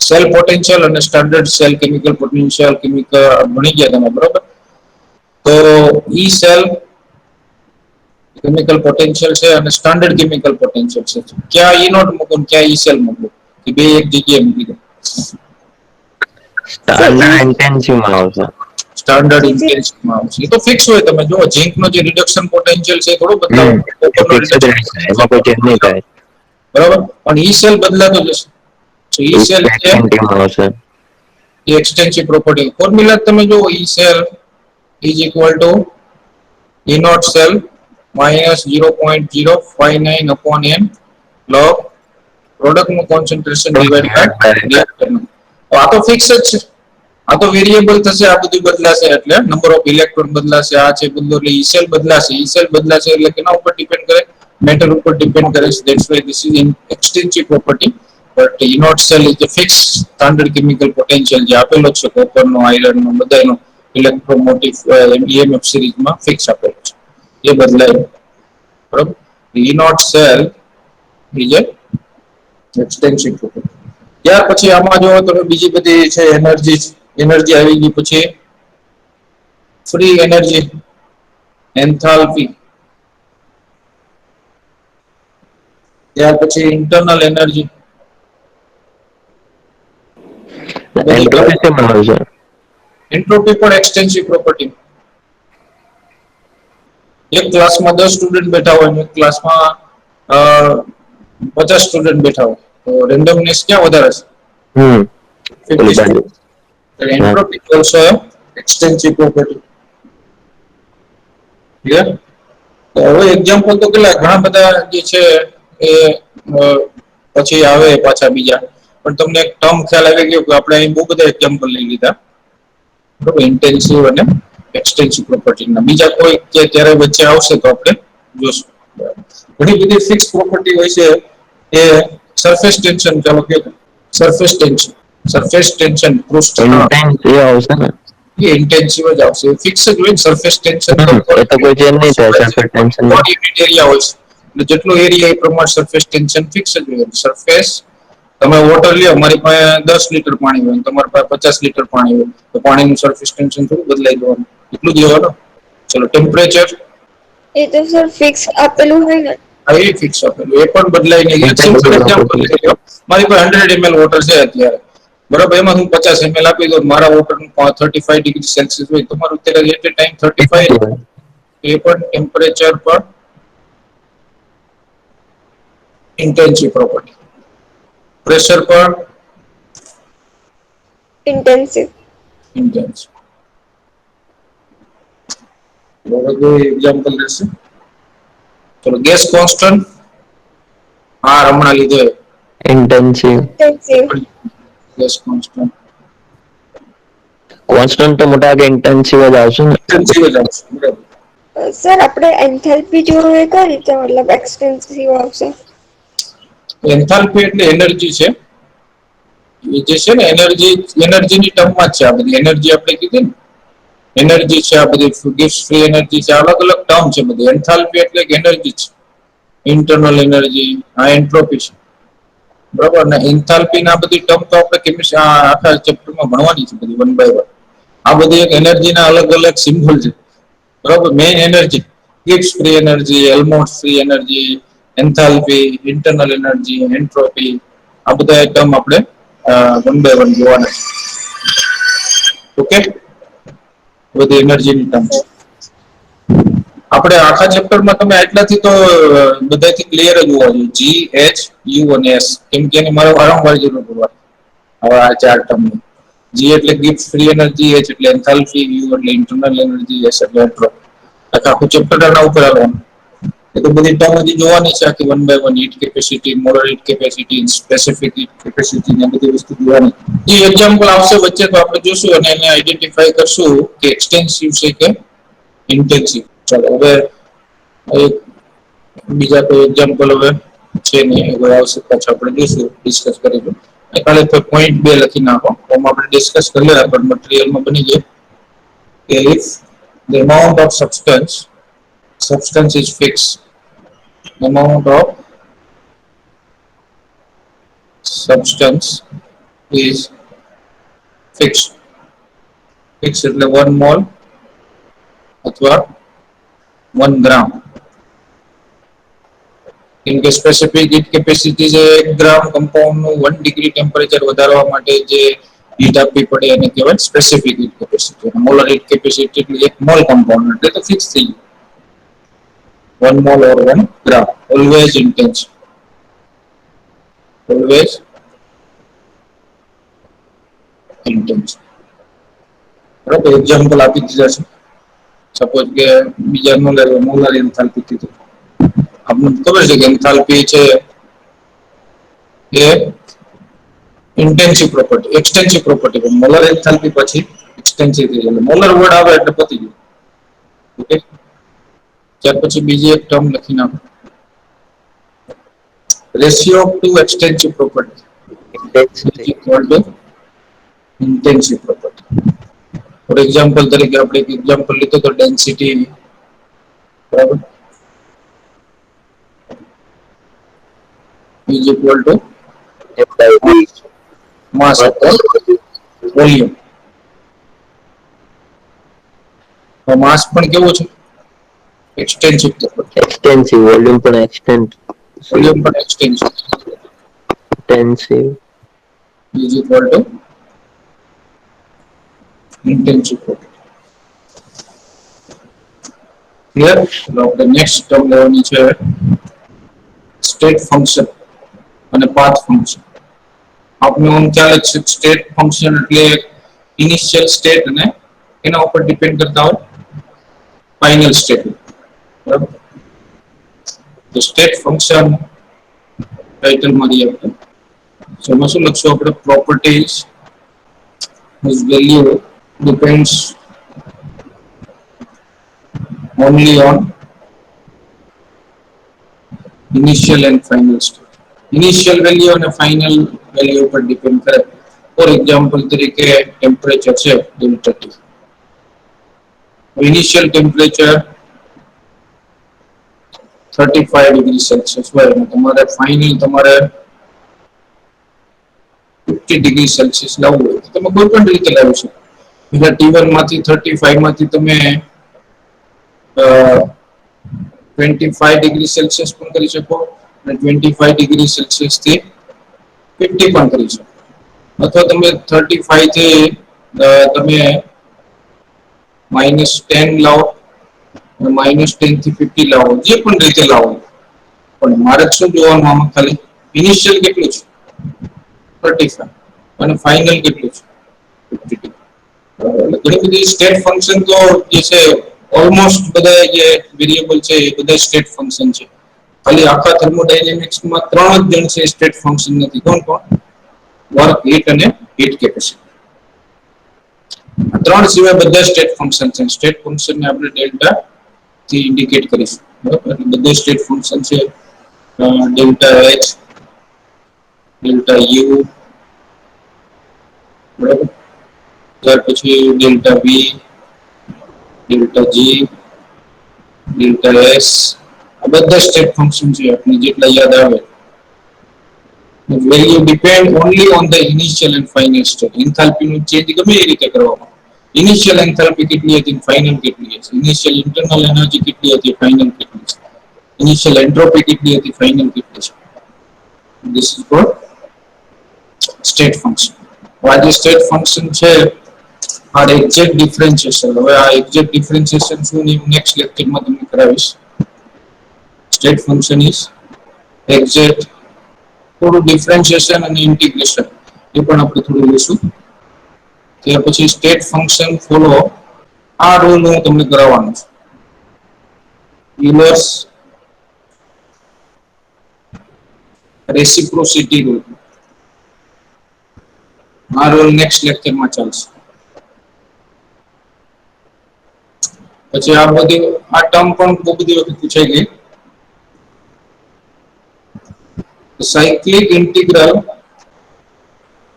સેલ પોટેન્શિયલ અને standard cell chemical potential chemical ભણી ગયા તમે, બરોબર. તો ઈ સેલ કેમિકલ પોટેન્શિયલ છે અને સ્ટાન્ડર્ડ કેમિકલ પોટેન્શિયલ છે. ક્યાં ઈ નોટ મૂકો ને ક્યાં ઈ સેલ મૂકો એ બે એક જગ્યાએ મૂકી દો. સર સ્ટાન્ડર્ડ ઈ ઇન્ટેન્સિવ માં આવશે. સ્ટાન્ડર્ડ ઇન્ટેન્સિવમાં આવશે. એ તો ફિક્સ હોય. તમે જુઓ ઝીંક નો જે રિડક્શન પોટેન્શિયલ છે થોડો બદલાવો, કોપર નો ફિક્સ જ રિડક્શન રહેશે, પોટેન્શિયલ એમાં કોઈ ચેન્જ નહીં થાય. બરાબર, પણ ઈ સેલ બદલાતો જશે. તો ઈ સેલ છે એક્સટેન્ટિવ આવશે. એ એક્સટેન્સિવ પ્રોપર્ટી ફોર્મ્યુલા તમે જુઓ, E cell is equal to E naught cell minus 0.059 upon n log product નું કોન્સન્ટ્રેશન ડિવાઇડ બાય રિએક્ટર નું. તો આ તો ફિક્સ જ છે. આ તો વેરિયેબલ થશે, આ બધું બદલાશે એટલે નંબર ઓફ ઇલેક્ટ્રોન બદલાશે, આ છે બદલો એટલે ઈ સેલ બદલાશે. ઈ સેલ બદલાશે એટલે કેના ઉપર ડિપેન્ડ કરે? મેટર ઉપર ડિપેન્ડ કરે છે. That's why this is extensive property. But E naught cell is the fixed standard chemical potential જે આપેલો છે કોપર નો, આયર્ન નો, બધાયનો ઇલેક્ટ્રોમોટિવ EMF સિરીઝમાં ફિક્સ આપેલો છે. એ બદલાય બરાબર. E naught cell is a extensive property. ત્યાર પછી આમાં જો તમે બીજી બધી છે એનર્જી આવી ગઈ. પછી ફ્રી એનર્જી, એન્થાલ્પી, ત્યાર પછી ઇન્ટરનલ એનર્જી, એન્ટ્રોપી શેમાં આવશે? એન્ટ્રોપી પણ એક્સટેન્સિવ પ્રોપર્ટી. એક ક્લાસમાં 10 સ્ટુડન્ટ બેઠા હોય અને એક ક્લાસમાં 50 સ્ટુડન્ટ બેઠા હોય, તો રેન્ડમનેસ ક્યાં વધારે છે? ઓલી 50. બાજુ. હા. Entropy also extensive property. Clear? તો હવે એક્ઝામ્પલ તો કેટલા ઘણા બધા જે છે એ પછી આવે પાછા બીજા, પણ તમને એક ટર્મ ખ્યાલ આવી ગયો કે આપણે અહીં બહુ બધા એક્ઝામ્પલ લઈ લીધા. બરોબર, ઇન્ટેન્સિવ અને એક્સટેન્સિવ પ્રોપર્ટીના. બીજા કોઈ ત્યારે વચ્ચે આવશે તો આપણે જોશું. ઘણી બધી ફિક્સ પ્રોપર્ટી હોય છે. એ સરફેસ ટેન્શન, ચાલો કે સરફેસ ટેન્શન, સરફેસ ટેન્શન પૃષ્ઠ ઇન્ટેન્સિવ આવશે ને? એ ઇન્ટેન્સિવ જ આવશે. ફિક્સ જ હોય. સરફેસ ટેન્શન તો એ તો કોઈ ચેન્જ નહીં થાય સરફેસ ટેન્શનમાં. એરિયા હોય છે. એટલે જેટલો એરિયા એ પ્રમાણે સરફેસ ટેન્શન ફિક્સ જ હોય. સરફેસ તમે વોટર લ્યો, મારી પાસે 10 લીટર પાણી હોય, તમારી પાસે 50 લીટર પાણી હોય, તો પાણીનું સરફેસ ટેન્શન થોડું બદલાઈ જવાનું, એટલું જ લેવાનું. ચલો ટેમ્પરેચર, એ તો સર ફિક્સ આપેલું હોય ને. આ એ ફિક્સ આપેલું, એ પણ બદલાય નહીં. એક સિમ્પલ ઇન્ટેન્સિવ એક્ઝામ્પલ પ્રોપર્ટી. લઈ લો. મારી પાસે 100 ml વોટર છે અત્યારે, બરાબર. એમાં હું 50 ml આપી દઉં, મારા વોટરનું 35 ડિગ્રી સેલ્સિયસ હોય, તમારું અત્યારે એટ એ ટાઈમ 35, એ પણ ટેમ્પરેચર પર ઇન્ટેન્સિવ પ્રોપર્ટી. પ્રેશર પર ઇન્ટેન્સિવ. ઇન્ટેન્સિવ. બધું એક્ઝામ્પલ લેશે. ચલો ગેસ કોન્સ્ટન્ટ, હા હમણાં લીધો intensive. Intensive. Gas constant constant તો મોટા ભાગે ઇન્ટેન્સિવ જ આવશે ને? ઇન્ટેન્સિવ જ આવશે. બરાબર. સર આપણે એન્થેલ્પી જોયું એ કઈ રીતે મતલબ એક્સટેન્સિવ આવશે? એન્થાલ્પી એટલે એનર્જી છે. એ જે છે ને એનર્જીની ટર્મમાં જ છે આ બધી એનર્જી આપણે કીધી ને. એનર્જી છે, આ બધી ગિફ્ટ ફ્રી એનર્જી છે, અલગ અલગ ટર્મ છે બધી. એન્થાલ્પી એટલે એનર્જી છે. ઇન્ટરનલ એનર્જી, આ એન્ટ્રોપી છે. બરોબર ને. એન્થાલ્પી ના બધી ટર્મ તો આપણે કેમિસ્ટ્રી આખા ચેપ્ટરમાં ભણવાની છે બધી 1 by 1. આ બધી એક એનર્જીના અલગ અલગ સિમ્બોલ છે. બરોબર. Main energy, Gibbs free energy, Helmholtz free energy, enthalpy, internal energy, entropy, આ બધા ટર્મ આપણે 1 by 1 જોવાના છે. ઓકે, બધી એનર્જીની ટર્મ છે. આપણે આખા ચેપ્ટરમાં તમે આટલાથી તો બધાથી ક્લિયર જ હોવા જોઈએ. જી, એચ, યુ અને એસ, કેમ કે એને મારે વારંવાર જરૂર પડવાની. હવે આ 4 ટર્મ જી એટલે ગિબ્સ ફ્રી એનર્જી, એચ એટલે એન્થાલ્પી, યુ એટલે ઇન્ટરનલ એનર્જી, એસ એટલે એન્ટ્રોપી. આખું ચેપ્ટર આના ઉપર આવવાનું. એ તો બધી ટર્મ હજી જોવાની છે આખી 1 by 1. Heat capacity, molar heat capacity, specific heat capacity, ને બધી વસ્તુ જોવાની. એ એક્ઝામ્પલ આવશે વચ્ચે તો આપણે જોશું અને એને આઈડેન્ટિફાઈ કરશું કે એક્સટેન્સિવ છે કે ઇન્ટેન્સિવ. ચાલો હવે બીજા કોઈ એક્ઝામ્પલ હવે છે નહીં, હવે આવશે પાછા આપણે જોઈશું, ડિસ્કસ કરીશું. ખાલી પોઈન્ટ 2 લખી નાખો, આમાં આપણે ડિસ્કસ કરી લેવા પણ મટીરીયલમાં બની જાય કે if the amount of substance is fixed, the amount of substance is fixed. Fixed એટલે 1 mole અથવા 1 ગ્રામ. કેમ કે સ્પેસિફિક હીટ કેપેસિટી છે 1 ગ્રામ કમ્પાઉન્ડ નું 1 ડિગ્રી ટેમ્પરેચર વધારવા માટે જે હીટ આપવી પડે એને કહેવાય specific heat capacity. Molar heat capacity એટલે 1 મોલ કમ્પાઉન્ડ એટલે તો ફિક્સ થઈ ગયું 1 mole or 1 gram. Always intense. Always intense. બરાબર, એક્ઝામ્પલ આપી દીધા છે. સપોઝ કે બીજા મોલર એન્થાલ્પી કીધું. આપણને ખબર છે કે એન્થાલ્પી છે એ intensive property, extensive property. Molar enthalpy પછી એક્સટેન્સિવ થઈ જાય. મોલર વર્ડ આવે એટલે પતી ગયું. ઓકે, ત્યાર પછી બીજી એક ટર્મ લખી નાખો, ratio to extensive property intensity. Is equal to intensive property. For example તરીકે આપણે એક એક્ઝામ્પલ લીધો તો ડેન્સિટી, બરાબર, is equal to mass upon volume. તો માસ પણ કેવો છે? Extensive property. એક્સટેન્સિવ, વોલ્યુમ પણ એક્સટેન્સિવ. વોલ્યુમ પણ extensive intensive. Is equal to intensive property. Clear? તો આપણે નેક્સ્ટ ટર્મ લેવાની છે સ્ટેટ ફંક્શન અને પાથ ફંક્શન. આપણે આમ ખ્યાલ છે સ્ટેટ ફંક્શન એટલે ઇનિશિયલ સ્ટેટ અને એના ઉપર ડિપેન્ડ કરતા હોય ફાઇનલ સ્ટેટ. બરાબર, તો સ્ટેટ ફંક્શન ટાઇટલમાં દઈએ આપણે. એમાં શું લખશું આપણે? Properties whose value depends only on initial and final state. Initial value અને ફાઇનલ વેલ્યુ ઉપર ડિપેન્ડ કરે. ફોર એક્ઝામ્પલ તરીકે ટેમ્પરેચર છે ΔT. Initial temperature 35 degree Celsius હોય અને તમારે ફાઇનલ તમારે 50 ડિગ્રી સેલ્સિયસ લાવવું હોય તો તમે કોઈ પણ રીતે લાવી શકો. એટલે T1 માંથી 35 માંથી તમે 25 ડિગ્રી સેલ્સિયસ પણ કરી શકો અને 25 ડિગ્રી સેલ્સિયસ થી 50 પણ કરી શકો. અથવા તમે 35 થી તમે -10 લાવો, -10 થી 50 લાવો, જે પણ રીતે લાવો. પણ મારે શું જોવાનું આમાં? ખાલી ઇનિશિયલ કેટલું છે? 35 અને ફાઇનલ કેટલું છે? 50. ઘણી બધી સ્ટેટ ફંક્શન તો જે છે ઓલમોસ્ટ બધા જે વેરિયેબલ છે એ બધા સ્ટેટ ફંક્શન છે. ખાલી આખા થર્મોડાયનેમિક્સમાં 3 જ ગણ છે સ્ટેટ ફંક્શન નથી. કોણ કોણ? વર્ક, હીટ અને હીટ કેપેસિટી. 3 સિવાય બધા સ્ટેટ ફંક્શન છે. સ્ટેટ ફંક્શન ને આપણે ડેલ્ટા થી ઇન્ડિકેટ કરીશું. બરાબર, બધા સ્ટેટ ફંક્શન છે ડેલ્ટા એચ, ડેલ્ટા યુ, બરાબર, ત્યાર પછી delta V, delta G, delta S. આ બધા સ્ટેટ ફંક્શન છે આપણે જેટલા યાદ આવે. Value depend only on the initial and final state. Enthalpy નું ચેન્જ ગમે એ રીતે કરવામાં. ઇનિશિયલ એન્થાલ્પી કેટલી હતી, ફાઇનલ કેટલી છે? ઇનિશિયલ ઇન્ટરનલ એનર્જી કેટલી હતી, ફાઇનલ કેટલી છે? ઇનિશિયલ એન્ટ્રોપી કેટલી હતી, ફાઇનલ કેટલી છે? This is called state function. આ જે સ્ટેટ ફંક્શન છે આ એક્ઝેક્ટ ડિફરન્શિએશન. હવે આ એક્ઝેક્ટ ડિફરન્શિએશન શું હું નેક્સ્ટ લેક્ચરમાં તમને કરાવીશ. State function is exact. થોડું ડિફરન્શિએશન અને ઇન્ટિગ્રેશન એ પણ આપણે થોડું લઈશું. ત્યાર પછી સ્ટેટ ફંક્શન ફોલો આ રૂલ હું તમને કરાવવાનો છું. Euler's reciprocity rule. આ રૂલ નેક્સ્ટ લેક્ચરમાં ચાલશે. પછી આ બધી આ ટર્મ પણ બહુ બધી વખત પૂછાઈ ગઈ. સાયક્લિક ઇન્ટિગ્રલ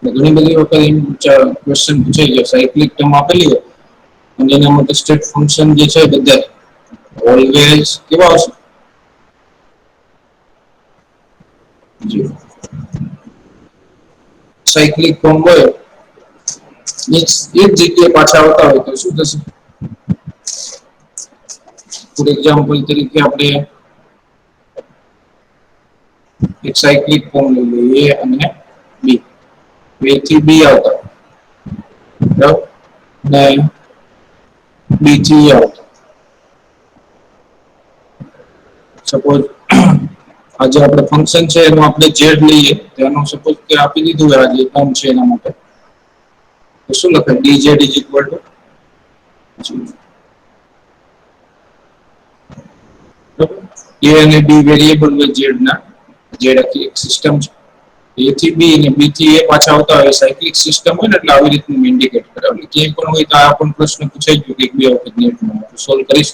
ઘણી બધી વખત ક્વેશ્ચન પૂછાઈ ગયા. સાયક્લિક ટર્મ આપેલી હોય અને એના માટે સ્ટેટ ફંક્શન જે છે બધા ઓલવેઝ કેવા આવશે? જી, સાયક્લિક ફોર્મ હોય એ જ જગ્યાએ પાછા આવતા હોય તો શું થશે? ફોર એક્ઝામ્પલ તરીકે આપણે એક સાયક્લિક ફોર્મ લઈ લઈએ A અને B. A થી B આવતા બરાબર ને B થી A આવતા. સપોઝ આજે આપણે ફંક્શન છે એનું આપણે z લઈએ તો એનું સપોઝ કે આપી દીધું હોય આજે ફોર્મ છે એના માટે તો શું લખાય dz A અને B વેરિયેબલ હોય z ના z આખી એક સિસ્ટમ છે. A થી B અને B થી A પાછા આવતા હોય સાયક્લિક સિસ્ટમ હોય ને એટલે આવી રીતનું ઇન્ડિકેટ કરે. એટલે ક્યાંય પણ હોય તો આ પણ પ્રશ્ન પૂછાઈ ગયો કે બે વખત નેટમાં સોલ્વ કરીશ.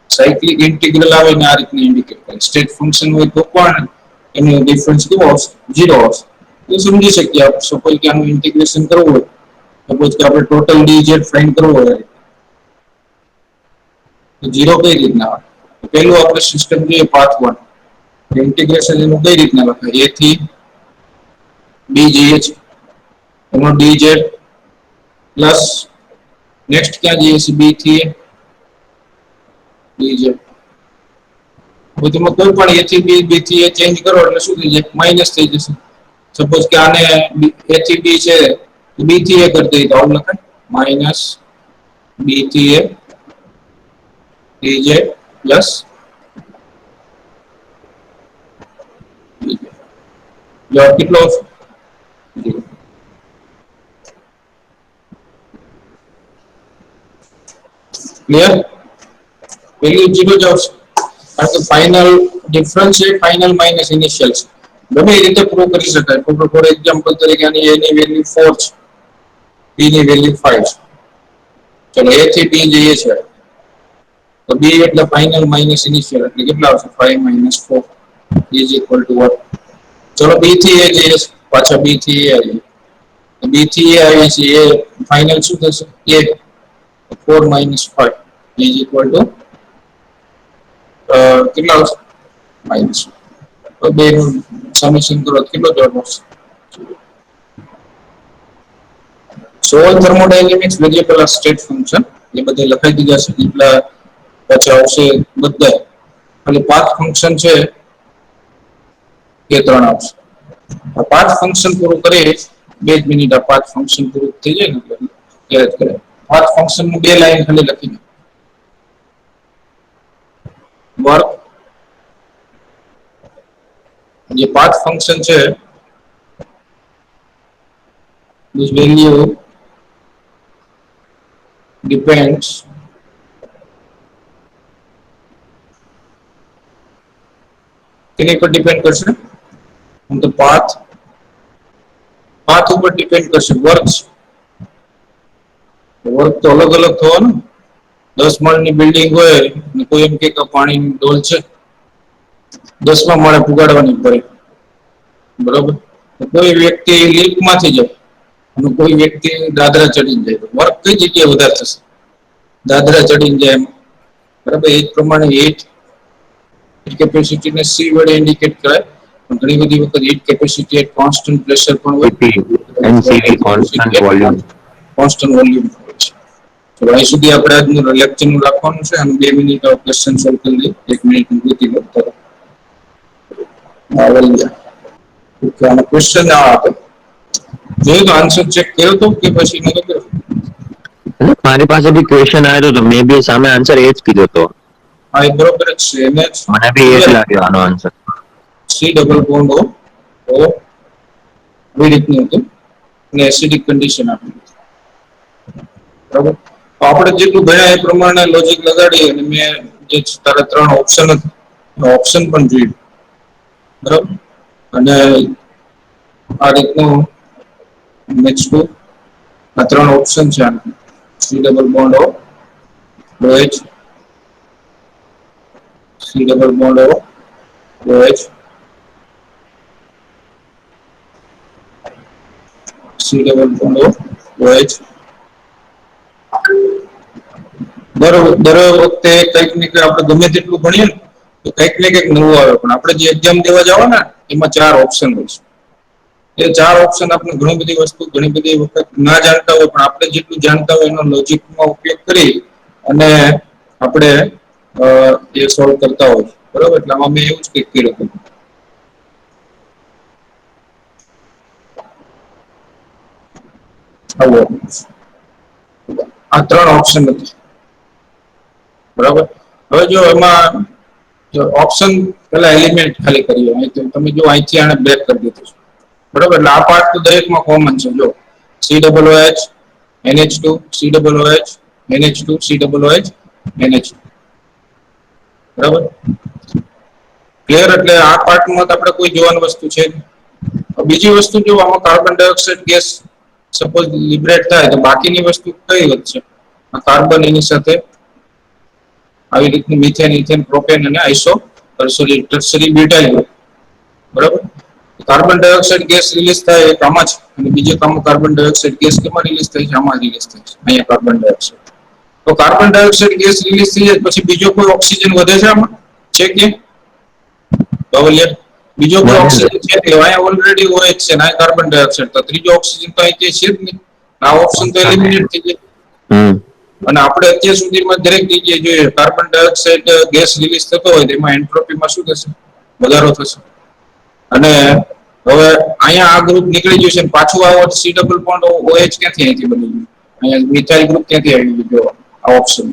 સાયક્લિક ઇન્ટિગ્રલ આવે ને આ રીતનું ઇન્ડિકેટ કરે. સ્ટેટ ફંક્શન હોય તો પણ એનો ડિફરન્સ કેવો આવશે 0 આવશે. તો સમજી શકીએ આપણે સપોઝ કે આનું ઇન્ટિગ્રેશન કરવું હોય સપોઝ કે આપણે ટોટલ dz ફાઇન્ડ કરવો હોય તો 0 કઈ રીતના આવે તો પહેલું આપણે સિસ્ટમ જોઈએ પાથ 1 ઇન્ટિગ્રેશન એનું કઈ રીતના લખાય a થી b dh એનો dz પ્લસ નેક્સ્ટ ક્યાં જઈએ છે b થી a dz હવે તમે કોઈ પણ a થી b થી a ચેન્જ કરો એટલે શું થઈ જાય માઈનસ થઈ જશે. સપોઝ કે આને a થી b છે તો b થી a કરી દઈએ તો આવું લખાય માઈનસ b થી a dz પ્લસ જો કેટલો ક્લિયર વેલ્યુ 0 જ આવશે કારણ કે ફાઇનલ ડિફરન્સ છે ફાઇનલ માઇનસ ઇનિશિયલ છે. ગમે એ રીતે પ્રૂવ કરી શકાય. ફોર એક્ઝામ્પલ તરીકે આની a ની વેલ્યુ 4 છે b ની વેલ્યુ 5 છે ચલો a થી b જઈએ છે તો b એટલે ફાઇનલ માઇનસ ઇનિશિયલ એટલે કેટલા આવશે 5 - 4 ઇઝ ઇક્વલ ટુ વોટ ચલો b થી a જઈએ પાછા b થી a આવીએ તો b થી a આવીએ છીએ a ફાઇનલ શું થશે a 4 - 5 ઇઝ ઇક્વલ ટુ કેટલા આવશે માઇનસ તો બે નું સમેશન કરો કેટલો જવાબ આવશે. સોલ્વ થર્મોડાયનેમિક્સ વેરિયેબલ આ સ્ટેટ ફંક્શન એ બધે લખાઈ દીધા છે એટલા પછી આવશે બધા ખાલી પાથ ફંક્શન છે એ 3 આવશે. આ પાથ ફંક્શન પૂરું કરીએ 2 મિનિટ આ પાથ ફંક્શન પૂરું થઈ જાય ને યાદ કરે પાથ ફંક્શન ની 2 લાઈન ખાલી લખી દો વર્ક જે પાથ ફંક્શન છે this value depends કેની પર ડિપેન્ડ કરશે on the path ઉપર ડિપેન્ડ કરશે વર્ક તો અલગ અલગ થવાનું 10 માળની બિલ્ડિંગ હોય ને કોઈ એમ કે પાણીની ડોલ છે 10મા માળે પુગાડવાની પડે બરોબર કોઈ વ્યક્તિ લિફ્ટમાંથી જાય અને કોઈ વ્યક્તિ દાદરા ચડીને જાય વર્ક કઈ જગ્યાએ વધારે થશે દાદરા ચડીને જાય બરાબર એ જ પ્રમાણે હીટ કેપેસિટીને c વડે ઇન્ડિકેટ કરાય પણ ઘણી બધી વખત heat capacity at constant pressure પણ હોય NCV constant volume. Constant volume હોય છે. તો અહીં સુધી આપણે આજનું લેક્ચરનું રાખવાનું છે અને 2 મિનિટ ક્વેશ્ચન સોલ્વ કરી લઈએ 1 મિનિટ પૂરી લો ઓકે આનો ક્વેશ્ચન આ હતો જોયું તો આન્સર ચેક કર્યો તો કે પછી નતો કર્યો મારી પાસે બી ક્વેશ્ચન આવ્યો તો મેં બી સામે આન્સર એ જ કીધો તો હા એ બરોબર જ છે એને મને બી એ જ લાગ્યો આનો answer C double bond O આવી રીતનું હતું અને એસિડિક કન્ડિશન આપી બરાબર તો આપણે જેટલું ભણ્યા એ પ્રમાણે લોજિક લગાડી અને મેં જે તારા 3 ઓપ્શન હતા ઓપ્શન પણ જોયું બરાબર અને આ રીતનું નેક્સ્ટ આ 3 ઓપ્શન છે C double bond O OH C double bond O OH C double bond O OH દર વખતે કંઈક ને કંઈક આપણે ગમે તેટલું ભણીએ ને તો કંઈક ને કંઈક નવું આવે પણ આપણે જે એક્ઝામ દેવા જાવ ને એમાં 4 ઓપ્શન હોય છે એ 4 ઓપ્શન આપણે ઘણી બધી વસ્તુ ઘણી બધી વખત ના જાણતા હોય પણ આપણે જેટલું જાણતા હોય એનો લોજિકમાં ઉપયોગ કરી અને આપણે એ સોલ્વ કરતા હોય છે. બરોબર, એટલે આમાં મેં એવું જ કંઈક કર્યું હતું. આ 3 ઓપ્શન હતી. બરાબર, હવે જો એમાં ઓપ્શન પેલા એલિમેન્ટ ખાલી કરીએ. તમે જો અહીંથી આને બ્રેક કરી દીધું છે. બરાબર, એટલે આ પાર્ટ તો દરેકમાં કોમન છે. જો COOH NH2 COOH NH2 COOH NH2. બરાબર, ક્લિયર? એટલે આ પાર્ટમાં આપણે કોઈ જોવાની વસ્તુ છે. બીજી વસ્તુ જો આમાં carbon dioxide gas suppose liberate થાય તો બાકીની વસ્તુ કઈ વધશે? કાર્બન એની સાથે આવી રીતનું મિથેન ઇથેન પ્રોપેન અને આઇસો ટર્શરી બ્યુટાઇલ. બરાબર, કાર્બન ડાયોક્સાઇડ ગેસ રિલીઝ થાય એક આમાં છે, અને બીજે કાર્બન ડાયોક્સાઇડ ગેસ કેમાં રિલીઝ થાય છે? આમાં રિલીઝ થાય છે, અહીંયા કાર્બન ડાયોક્સાઇડ. તો કાર્બન ડાયોક્સાઇડ ગેસ રિલીઝ થઈ જાય પછી બીજો કોઈ ઓક્સિજન વધે છે આમાં? છે કે બાવલિયા? બીજો કોઈ ઓક્સિજન છે કે? અહીંયા ઓલરેડી OH છે ને કાર્બન ડાયોક્સાઇડ, તો ત્રીજો ઓક્સિજન તો અહીં છે જ નહીં. આ ઓપ્શન તો એલિમિનેટ થઈ જાય. અને આપણે અત્યાર સુધીમાં દરેક જગ્યાએ જોઈએ કાર્બન ડાયોક્સાઇડ ગેસ રિલીઝ થતો હોય તો એમાં એન્ટ્રોપીમાં શું થશે? વધારો થશે. અને હવે અહીંયા આ ગ્રુપ નીકળી ગયું છે ને પાછું આવો C ડબલ બોન્ડ OH ક્યાંથી અહીંથી બની ગયું? અહીંયા મિથાઇલ ગ્રુપ ક્યાંથી આવી ગયું? આ ઓપ્શન.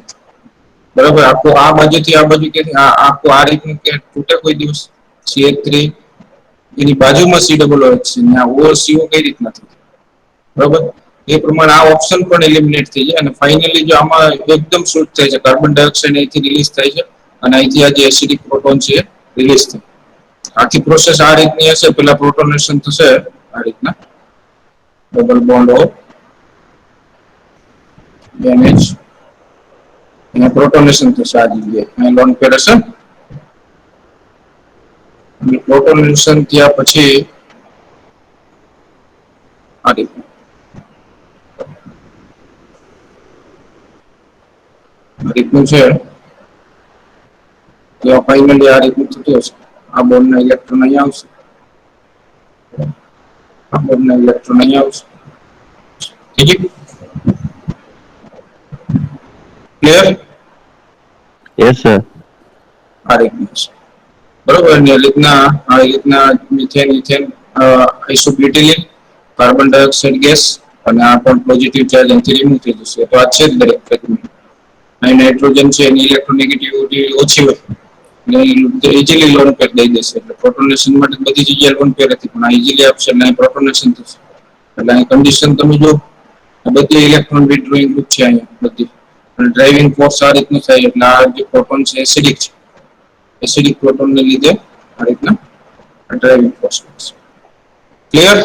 બરાબર, આખું આ બાજુથી આ બાજુ ક્યાંથી આખું આ રીતનું કે તૂટે કોઈ દિવસ? CH3 એની બાજુમાં C ડબલ OH છે ને આ OCO કઈ રીતના થયું? બરાબર, એ પ્રમાણે આ ઓપ્શન પણ એલિમિનેટ થઈ જાય. અને ફાઇનલી જો આમાં એકદમ શૂટ થાય છે, કાર્બન ડાયોક્સાઇડ અહીંથી રિલીઝ થાય છે અને અહીંથી આ જે એસિડિક પ્રોટોન છે રિલીઝ થાય. આખી પ્રોસેસ આ રીતની હશે. પેલા પ્રોટોનેશન થશે આ રીતના, ડબલ બોન્ડ ઓફ NH, અહીંયા પ્રોટોનેશન થશે આ જગ્યાએ, અહીંયા લોન પેર હશે. અને પ્રોટોનેશન થયા પછી આ રીતનું છે. તો ફાઇનલી આ રીતનું થતું હશે. આ બોન્ડના ઇલેક્ટ્રોન અહીંયા આવશે, આ બોન્ડના ઇલેક્ટ્રોન અહીંયા આવશે. ઠીક છે? ક્લિયર? Yes sir. આ રીતનું છે. બરોબર, ને આ રીતના methane ethane isobutylene carbon dioxide gas અને આ પણ પોઝિટિવ ચાર્જ અહીંથી રિમૂવ થઈ જશે. તો આ છે જ દરેક ફ્રેગમેન્ટ. અહીં નાઇટ્રોજન છે એની ઇલેક્ટ્રોનેગેટિવિટી ઓછી હોય એટલે ઇઝીલી લોન પેર દઈ દેશે. એટલે પ્રોટોનેશન માટે બધી જગ્યાએ લોન પેર હતી પણ આ ઇઝીલી આપશે એટલે અહીં પ્રોટોનેશન થશે. એટલે અહીં કન્ડિશન તમે જો બધી ઇલેક્ટ્રોન વિથડ્રોઈંગ ગ્રુપ છે અહીંયા બધી. અને ડ્રાઇવિંગ ફોર્સ આ રીતનું થાય એટલે આ જે પ્રોટોન છે એસિડિક છે. એસિડિક પ્રોટોનને લીધે આ રીતના ડ્રાઇવિંગ ફોર્સ. ક્લિયર?